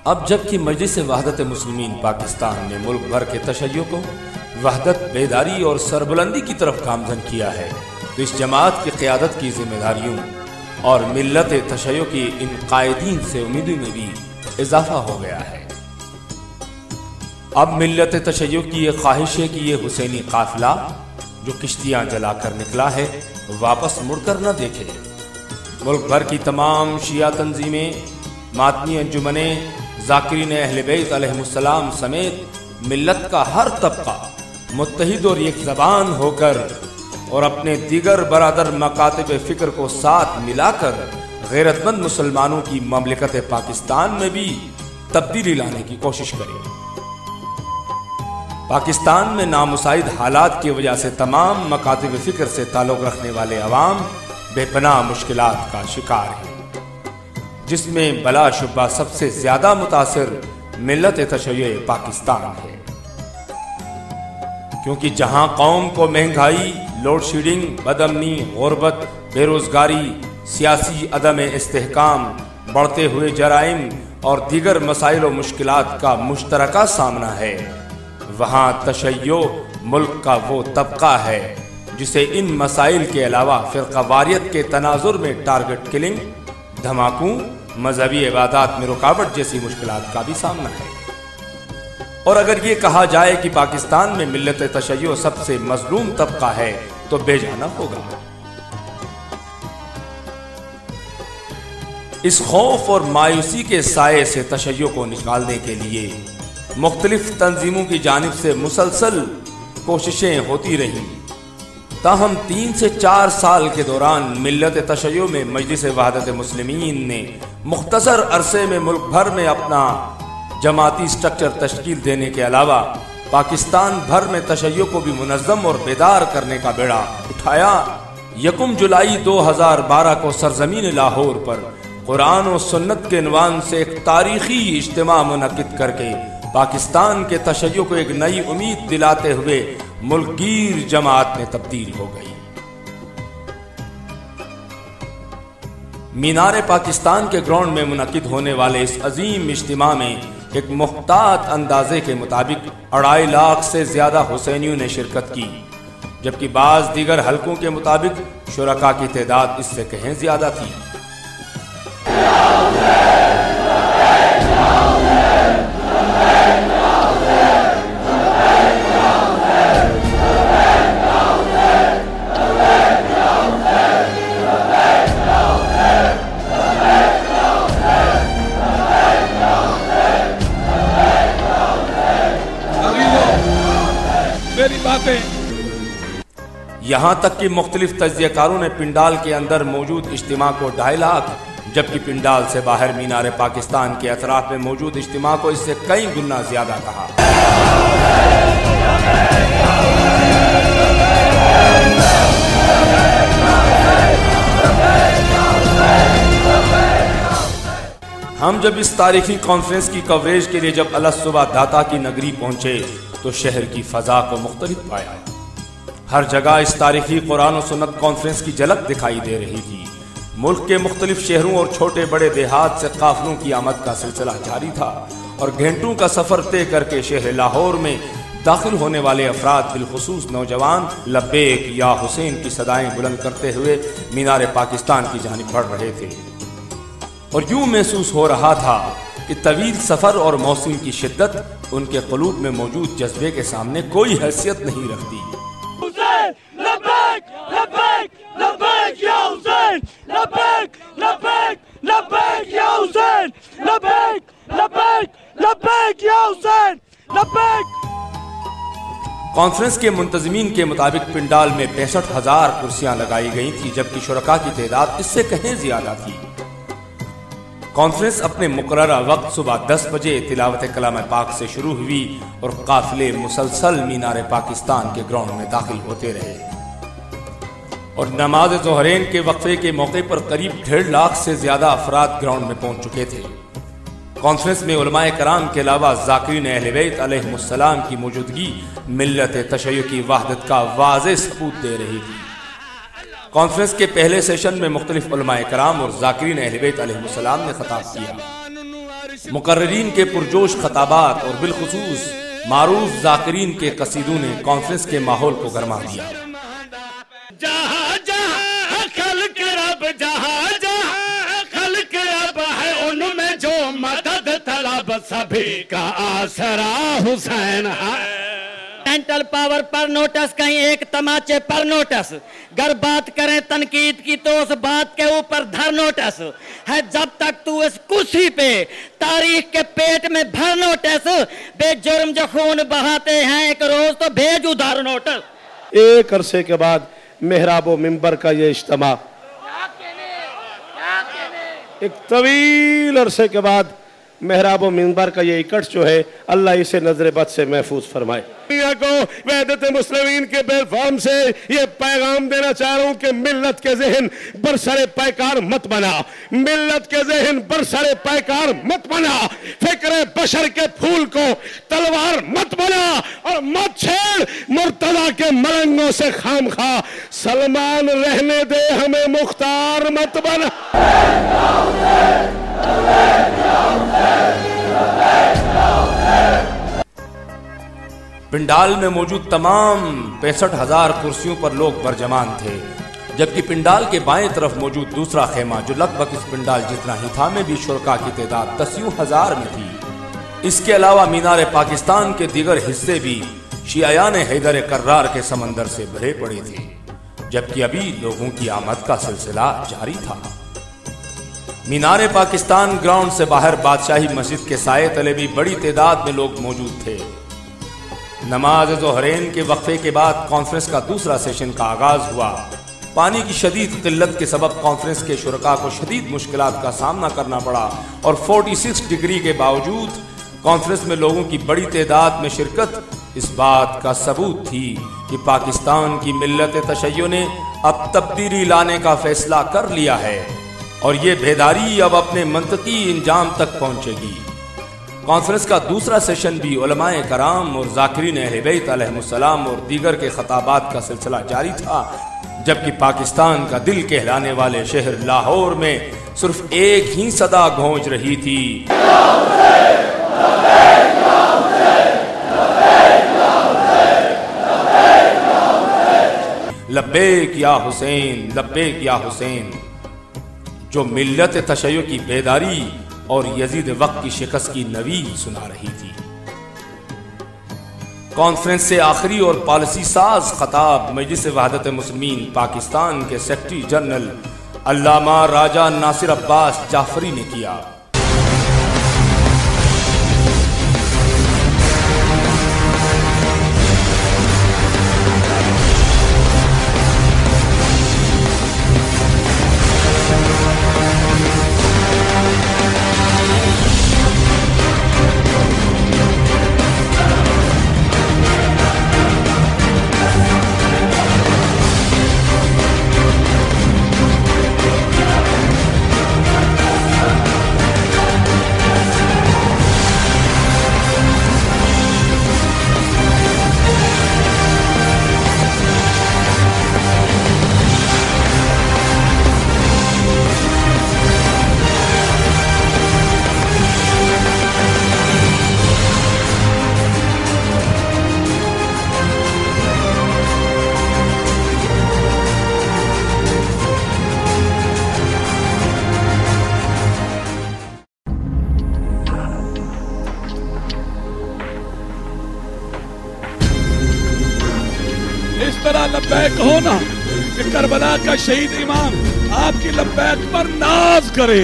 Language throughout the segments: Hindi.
अब जबकि मजलिस वहदत मुस्लिमीन पाकिस्तान ने मुल्क भर के तशय्युओं को वहदत, बेदारी और सरबुलंदी की तरफ गामजन किया है, तो इस जमात की क़यादत की जिम्मेदारियों और मिल्लत तशय्युओं की इन कायदीन से उम्मीदों में भी इजाफा हो गया है। अब मिल्लत तशय्युओं की ये ख्वाहिश है कि ये हुसैनी काफिला जो किश्तियां जलाकर निकला है वापस मुड़कर न देखे। मुल्क भर की तमाम शिया तंजीमें, मातमी अंजुमने, ज़ाकिरीन अहले बैत अलैहिमुस्सलाम समेत मिल्लत का हर तबका मुत्तहिद और एक ज़बान होकर और अपने दीगर बरादर मकातिब फ़िक्र को साथ मिलाकर गैरतमंद मुसलमानों की ममलिकत पाकिस्तान में भी तब्दीली लाने की कोशिश करे। पाकिस्तान में नामुसाइद हालात की वजह से तमाम मकातिब फ़िक्र से ताल्लुक़ रखने वाले अवाम बेपनाह मुश्किलात का शिकार है, जिसमें बलाशुबा सबसे ज्यादा मुतासिर मिल्लत तशय्युए पाकिस्तान है। क्योंकि जहां कौम को महंगाई, लोड शेडिंग, बदअमनी, गुर्बत, बेरोजगारी, सियासी अदम इस्तेहकाम, बढ़ते हुए जराइम और दीगर मसाइल और मुश्किलात का मुश्तरका सामना है, वहां तशय्यो मुल्क का वो तबका है जिसे इन मसाइल के अलावा फ़िरक़ावारियत के तनाजुर में टारगेट किलिंग, धमाकों, मजहबी इबादत में रुकावट जैसी मुश्किलात का भी सामना है। और अगर ये कहा जाए कि पाकिस्तान में मिल्लत तशय्यो सबसे मजलूम तबका है तो बेजाना होगा। इस खौफ और मायूसी के साये से तशय्यो को निकालने के लिए मुख्तलिफ तंजीमों की जानिब से मुसलसल कोशिशें होती रहीं, ताहम 3 से 4 साल के दौरान मिल्लत तशय्यो में मजलिस वहदत मुस्लिमीन ने मुख्तसर अरसे में मुल्क भर में अपना जमाती स्ट्रक्चर तश्कील देने के अलावा पाकिस्तान भर में तशय्यो को भी मुनज़्ज़म और बेदार करने का बेड़ा उठाया। 1 जुलाई 2012 को सरजमीन लाहौर पर कुरान और सुन्नत के इन्वान से एक तारीखी इज्तिमा मुनक़िद करके पाकिस्तान के तशय्यो को एक नई उम्मीद दिलाते हुए मुल्कगीर जमात में तब्दील हो गई। मीनार पाकिस्तान के ग्राउंड में मुनक़िद होने वाले इस अजीम इज्तिमा में एक मुख्तात अंदाजे के मुताबिक 2.5 लाख से ज्यादा हुसैनियों ने शिरकत की, जबकि बाज़ दीगर हलकों के मुताबिक शुरका की तादाद इससे कहीं ज्यादा थी। यहाँ तक कि मुख्तलिफ तज्ज़ियाकारों ने पिंडाल के अंदर मौजूद इज्तिमा को 2.5 लाख, जबकि पिंडाल से बाहर मीनार पाकिस्तान के अतराफ में मौजूद इज्तिमा को इससे कई गुना ज्यादा कहा। हम जब इस तारीखी कॉन्फ्रेंस की कवरेज के लिए जब अलसुबा दाता की नगरी पहुंचे तो शहर की फजा को मुख्तलिफ पाया। हर जगह इस तारीखी कुरान और सुन्नत कॉन्फ्रेंस की झलक दिखाई दे रही थी। मुल्क के मुख्तलिफ शहरों और छोटे बड़े देहात से काफिलों की आमद का सिलसिला जारी था और घंटों का सफर तय करके शहर लाहौर में दाखिल होने वाले अफराद, बिलखुसूस नौजवान, लब्बैक या हुसैन की सदाएं बुलंद करते हुए मीनार पाकिस्तान की जानिब बढ़ रहे थे। और यूं महसूस हो रहा था कि तवील सफर और मौसम की शिद्दत उनके क़ुलूब में मौजूद जज्बे के सामने कोई हैसियत नहीं रखती। लब्बैक लब्बैक लब्बैक या हुसैन, लब्बैक लब्बैक लब्बैक या हुसैन, लब्बैक लब्बैक लब्बैक या हुसैन, लब्बैक। कॉन्फ्रेंस के मुंतज़मीन के मुताबिक पिंडाल में 65,000 कुर्सियां लगाई गई थी, जबकि शुरका की तादाद इससे कहीं ज्यादा थी। कॉन्फ्रेंस अपने मुकर्ररा वक्त सुबह 10 बजे तिलावत कलाम पाक से शुरू हुई और काफिले मुसलसल मीनार पाकिस्तान के ग्राउंड में दाखिल होते रहे और नमाज ज़ोहरैन के वक्फे के मौके पर करीब 1.5 लाख से ज्यादा अफराद ग्राउंड में पहुंच चुके थे। कॉन्फ्रेंस में उलमाए कराम के अलावा ज़ाकिरीन अहले बैत अलैहिमुस्सलाम की मौजूदगी मिल्लत तशय्युअ की वहदत का वाज़ेह सबूत दे रही थी। कॉन्फ्रेंस के पहले सेशन में मुख्तलिफ उलमाए कराम और ज़ाकिरीन अहले बैत अलैहिमुस्सलाम ने खिताब किया। मुकर्रिरीन के पुरजोश खताबात और बिलखुसूस मारूफ जाकिरीन के कसीदों ने कॉन्फ्रेंस के माहौल को गरमा दिया। जहाँ जहाँ खल्क रब, जहाँ जहाँ खल्क रब है, उनमें जो मदद तलब सभी का आसरा हुसैन है। मेंटल पावर पर नोटिस, कहीं एक तमाचे पर नोटिस, गर बात करें तनकीद की तो उस बात के ऊपर धर नोटिस है। जब तक तू इस कुर्सी पे तारीख के पेट में भर नोटिस, बेजुर्म जो खून बहाते हैं एक रोज तो भेज उधार नोटिस। एक अरसे के बाद मेहराब मिंबर का ये इज्तिमा, एक तवील अरसे के बाद मेहराब मिंबर का ये इकट्ठ जो है, अल्लाह इसे नजर बद से महफूज फरमाए। को वहदत मुस्लिमीन के प्लेटफॉर्म से ये पैगाम देना चाह रहा हूं कि मिल्लत के जहन बरसरे पैकार मत बना, मिल्लत के जहन बरसरे पैकार मत बना, फिक्र बशर के फूल को तलवार मत बना और मत छेड़ मुर्तजा के मरंगों से खामखा। सलमान रहने दे, हमें मुख्तार मत बना। पिंडाल में मौजूद तमाम 65,000 कुर्सियों पर लोग बरजमान थे, जबकि पिंडाल के बाएं तरफ मौजूद दूसरा खेमा जो लगभग इस पिंडाल जितना ही था में भी शुरका की तादाद 10,000 में थी। इसके अलावा मीनार पाकिस्तान के दीगर हिस्से भी शियायान हैदर कर्रार के समंदर से भरे पड़े थे, जबकि अभी लोगों की आमद का सिलसिला जारी था। मीनार पाकिस्तान ग्राउंड से बाहर बादशाही मस्जिद के साये तले भी बड़ी तादाद में लोग मौजूद थे। नमाज ज़ोहरैन के वक्फे के बाद कॉन्फ्रेंस का दूसरा सेशन का आगाज हुआ। पानी की शदीद किल्लत के सबब कॉन्फ्रेंस के शुरका को शदीद मुश्किलात का सामना करना पड़ा और 46 डिग्री के बावजूद कॉन्फ्रेंस में लोगों की बड़ी तादाद में शिरकत इस बात का सबूत थी कि पाकिस्तान की मिल्लत तशय्यो ने अब तब्दीली लाने का फैसला कर लिया है और ये बेदारी अब अपने मंतकी इंजाम तक पहुंचेगी। कॉन्फ्रेंस का दूसरा सेशन भी उलमाए कराम और जाकिरीन अहले बैत अलैहिमुस्सलाम और दीगर के खताबात का सिलसिला जारी था, जबकि पाकिस्तान का दिल कहलाने वाले शहर लाहौर में सिर्फ एक ही सदा गूंज रही थी, लब्बैक या हुसैन, लब्बैक या हुसैन, जो मिल्लत तशय्यो की बेदारी और यजीद वक्त की शिकस्त की नवीद सुना रही थी। कॉन्फ्रेंस से आखिरी और पॉलिसी साज खताब मजलिस वहदत मुस्लिमीन पाकिस्तान के सेक्रेटरी जनरल अल्लामा राजा नासिर अब्बास जाफरी ने किया। इस तरह लब्बैक हो ना कि करबला का शहीद इमाम आपकी लब्बैक पर नाज करे।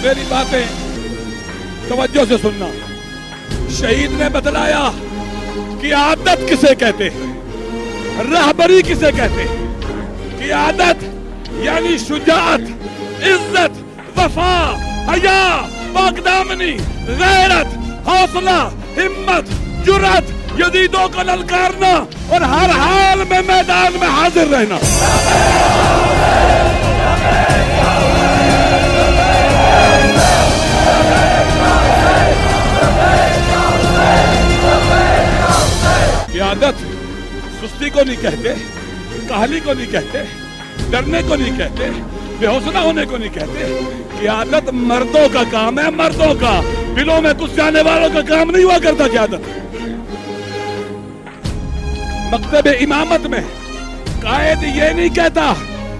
मेरी बातें तवज्जो से सुनना। शहीद ने बतलाया कि आदत किसे कहते हैं, रहबरी किसे कहते हैं। कि आदत यानी शुजाअत, इज्जत, वफा, हया, पाकदामनी, गैरत, हौसला, हिम्मत, जुर्रत, यजीदों को ललकारना और हर हाल में मैदान में हाजिर रहना। क़यादत सुस्ती को नहीं कहते, काहली को नहीं कहते, डरने को नहीं कहते, बेहौसला होने को नहीं कहते। क़यादत मर्दों का काम है, मर्दों का। बिलों में कुछ जाने वालों का काम नहीं हुआ करता क़यादत। मकतब इमामत में कायद ये नहीं कहता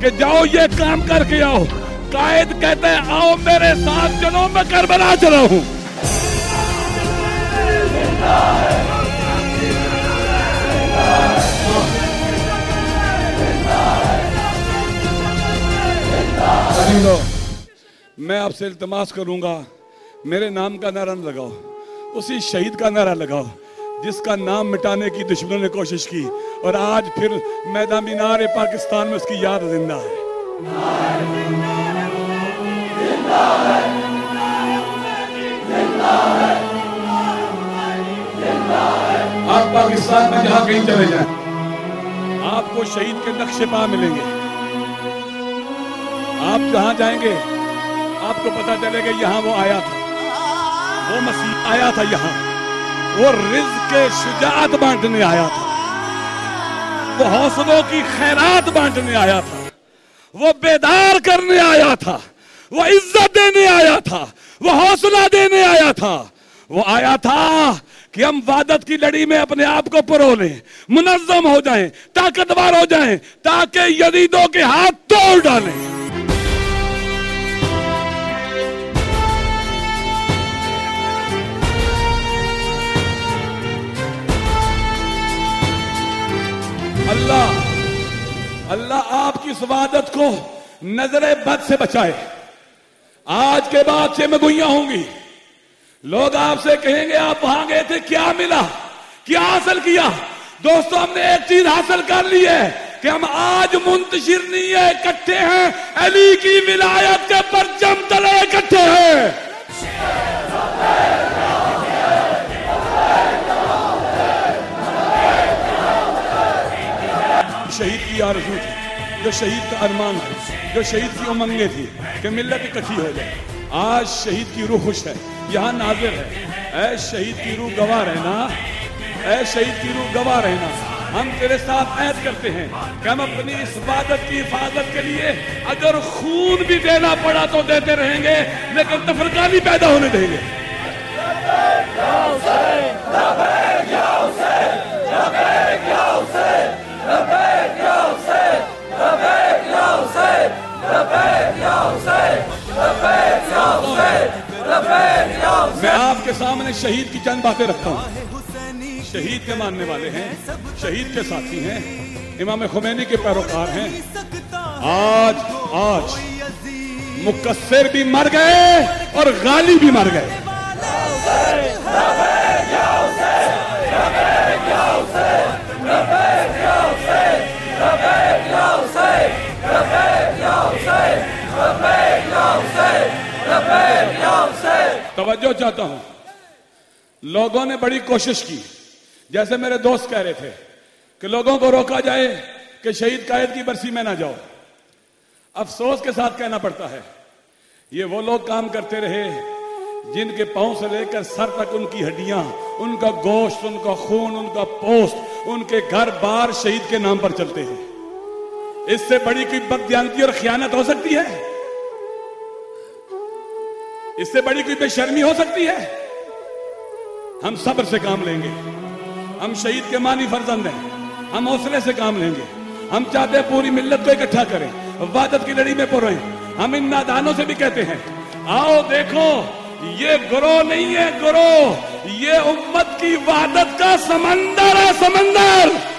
कि जाओ ये काम करके आओ, कायद कहता है आओ मेरे साथ चलो, मैं करबला चला हूं। मैं आपसे इल्तिमास करूंगा, मेरे नाम का नारा न लगाओ, उसी शहीद का नारा लगाओ जिसका नाम मिटाने की दुश्मनों ने कोशिश की और आज फिर मैदान मीनार पाकिस्तान में उसकी याद जिंदा है। आप पाकिस्तान में जहां कहीं चले जाएं, आपको शहीद के नक्शे पा मिलेंगे। आप जहां जाएंगे आपको पता चलेगा यहाँ वो आया था, वो मसीह आया था, यहाँ वो रिज़्क़ के शुजाअत बांटने आया था, वो हौसलों की खैरात बांटने आया था, वो बेदार करने आया था, वो इज्जत देने आया था, वो हौसला देने आया था। वो आया था कि हम वादत की लड़ी में अपने आप को परो लें, मुनज़्ज़म हो जाएं, ताकतवर हो जाएं, ताकि यजीदों के हाथ तोड़ डालें। अल्लाह आपकी इस वादत को नजरे बद से बचाए। आज के बाद से मगुइयां होंगी, लोग आपसे कहेंगे आप वहां गए थे, क्या मिला, क्या हासिल किया? दोस्तों, हमने एक चीज हासिल कर ली है कि हम आज मुंतशिर नहीं है, इकट्ठे हैं, अली की विलायत के परचम तले इकट्ठे हैं। शहीद की आरज़ू थी, जो शहीद का अरमान है, जो शहीद की उमंगें थी कि मिल्लत इकट्ठी हो जाए। आज शहीद की रूह खुश है, यहाँ नाज़िर है। ऐ शहीद की रूह गवाह रहना, ऐ शहीद की रूह गवाह रहना। हम तेरे साथ ऐद करते हैं कि हम अपनी इस वादत की हिफाजत के लिए अगर खून भी देना पड़ा तो देते रहेंगे, लेकिन तफरका नहीं पैदा होने देंगे। मैं आपके सामने शहीद की चंद बातें रखता हूँ। शहीद के मानने वाले हैं, शहीद के साथी हैं, इमाम खुमैनी के पैरोकार हैं। आज मुकस्सिर भी मर गए और गाली भी मर गए। तवज्जो चाहता हूं, लोगों ने बड़ी कोशिश की, जैसे मेरे दोस्त कह रहे थे कि लोगों को रोका जाए कि शहीद कायद की बरसी में ना जाओ। अफसोस के साथ कहना पड़ता है, ये वो लोग काम करते रहे जिनके पांव से लेकर सर तक उनकी हड्डियां, उनका गोश्त, उनका खून, उनका पोस्ट, उनके घर बार शहीद के नाम पर चलते हैं। इससे बड़ी कोई बददियानती और खयानत हो सकती है? इससे बड़ी कोई बेशर्मी हो सकती है? हम सब्र से काम लेंगे, हम शहीद के मानी फर्जंद हैं, हम हौसले से काम लेंगे। हम चाहते हैं पूरी मिल्लत को इकट्ठा करें, वादत की लड़ी में पुरें। हम इन नादानों से भी कहते हैं, आओ देखो, ये गुरो नहीं है गुरो, ये उम्मत की वादत का समंदर है, समंदर।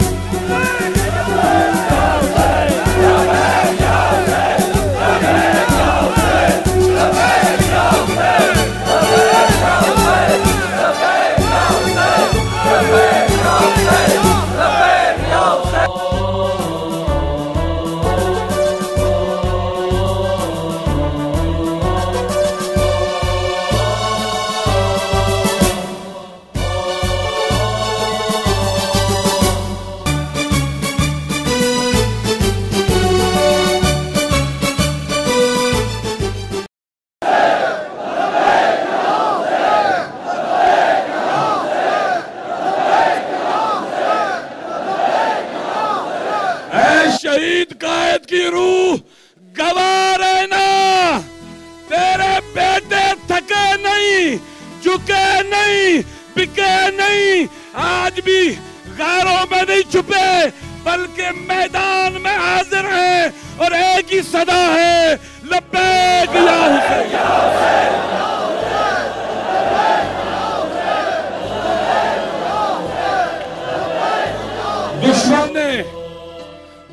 शहीद कायद की रूह गवाह रहना, तेरे बेटे थके नहीं, झुके नहीं, बिके नहीं, आज भी गैरों में नहीं छुपे बल्कि मैदान में हाजिर हैं और एक ही सदा है, लब्बैक या हुसैन।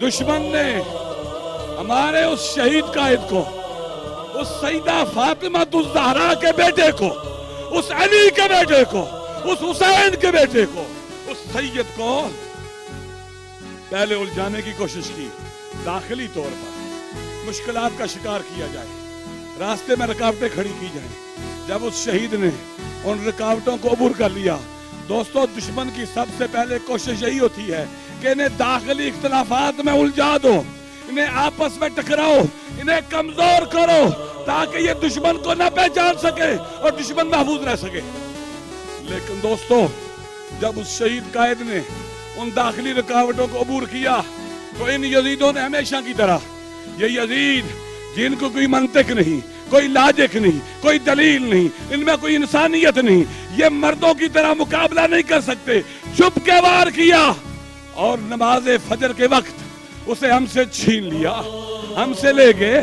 दुश्मन ने हमारे उस शहीद कायद को, उस सईदा फातिमा तुज़ ज़हरा के बेटे को, उस अली के बेटे को, उस हुसैन के बेटे को, उस सैयद को पहले उलझाने की कोशिश की। दाखिली तौर पर मुश्किलात का शिकार किया जाए, रास्ते में रुकावटें खड़ी की जाए। जब उस शहीद ने उन रुकावटों को अबूर कर लिया, दोस्तों दुश्मन की सबसे पहले कोशिश यही होती है कि इन्हें दाखिली इख्तिलाफात में उलझा दो, इन्हें आपस में टकराओ, इन्हें कमजोर करो ताकि ये दुश्मन को न पहचान सके और दुश्मन महफूज रह सके। लेकिन दोस्तों जब उस शहीद कायद ने उन दाखिली रुकावटों को अबूर किया तो इन यजीदों ने हमेशा की तरह, ये यजीद जिनको कोई मंतिक नहीं, कोई लाजिक नहीं, कोई दलील नहीं, इनमें कोई इंसानियत नहीं, ये मर्दों की तरह मुकाबला नहीं कर सकते, छुप के वार किया और नमाज फजर के वक्त उसे हमसे छीन लिया, हमसे ले गए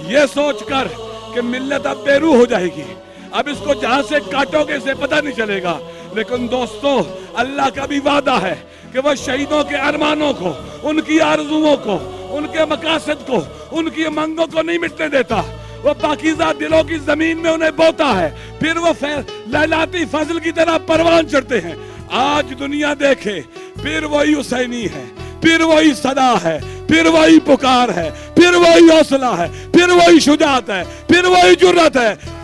ये सोचकर कि मिल्लत अब बेरूह हो जाएगी, अब इसको जहां से काटोगे इसे पता नहीं चलेगा। लेकिन दोस्तों अल्लाह का भी वादा है कि वह शहीदों के अरमानों को, उनकी आरज़ुओं को, उनके मकासद को, उनकी मंगों को नहीं मिटने देता। वो पाकीज़ा दिलों की जमीन में उन्हें बोता है, फिर वो लहलाती फजल की तरह परवान चढ़ते हैं। आज दुनिया देखे फिर वही हुसैनी है, फिर वही सदा है, फिर वही पुकार है, फिर वही हौसला है, फिर वही शुजात है, फिर वही जुर्रत है।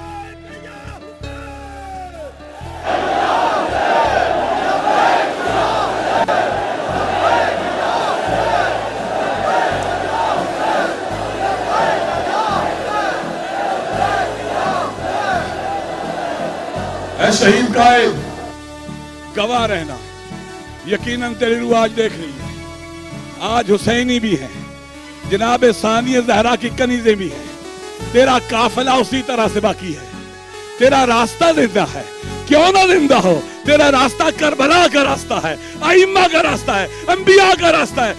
शहीद कायद गवाह रहना, यकीनन तेरी रूह आज देख रही है, आज हुसैनी भी है, जनाब सानिया ज़हरा की कनीज़ें भी हैं, तेरा काफिला उसी तरह से बाकी है, तेरा रास्ता जिंदा है, क्यों ना जिंदा हो, तेरा रास्ता करबला का रास्ता है, आइम्मा का रास्ता है, अंबिया का रास्ता है,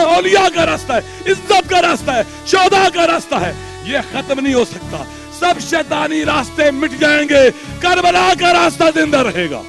औलिया का रास्ता है, इज्जत का रास्ता है, शोदा का रास्ता है, ये खत्म नहीं हो सकता। सब शैतानी रास्ते मिट जाएंगे, करबला का रास्ता जिंदा रहेगा।